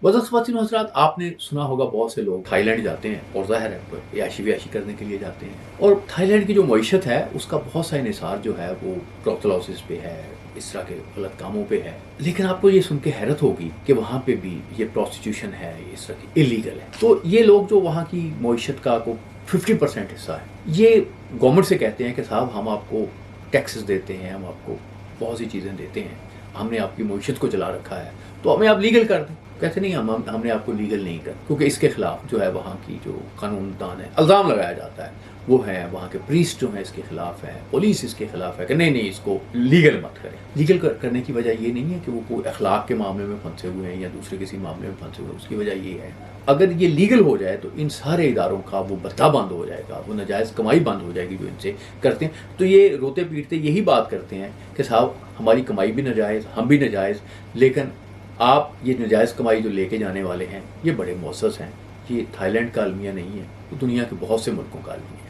वज़ीर ख़वातीन व हज़रात, आपने सुना होगा बहुत से लोग थाईलैंड जाते हैं और ज़ाहिर है याशी व्याशी करने के लिए जाते हैं, और थाईलैंड की जो मईशत है उसका बहुत सा इन्हिसार जो है वो ब्रोथल हाउसेस पे है, इस तरह के गलत कामों पे है। लेकिन आपको ये सुन के हैरत होगी कि वहाँ पे भी ये प्रोस्टिट्यूशन है, इस तरह की इलीगल है। तो ये लोग जो वहाँ की मईशत का को 50% हिस्सा है, ये गवर्नमेंट से कहते हैं कि साहब हम आपको टैक्सेस देते हैं, हम आपको बहुत सी चीज़ें देते हैं, हमने आपकी मईशत को चला रखा है, तो हमें आप लीगल कर दें। कहते नहीं, हमने आपको लीगल नहीं कर, क्योंकि इसके खिलाफ जो है वहाँ की जो कानून दान है, इल्ज़ाम लगाया जाता है वो है, वहाँ के प्रीस्ट जो है इसके खिलाफ है, पुलिस इसके खिलाफ है कि नहीं इसको लीगल मत करें। लीगल करने की वजह ये नहीं है कि वो कोई अखलाक के मामले में फंसे हुए हैं या दूसरे किसी मामले में फंसे हुए हैं, उसकी वजह ये है अगर ये लीगल हो जाए तो इन सारे इदारों का वो बत्ता बंद हो जाएगा, वो नाजायज़ कमाई बंद हो जाएगी जो इनसे करते हैं। तो ये रोते पीटते यही बात करते हैं कि साहब हमारी कमाई भी नाजायज़, हम भी नाजायज़, लेकिन आप ये नाजायज़ कमाई जो लेके जाने वाले हैं ये बड़े मुअज़्ज़ज़ हैं। ये थाईलैंड का अलमिया नहीं है, ये दुनिया के बहुत से मुल्कों का अलमिया है।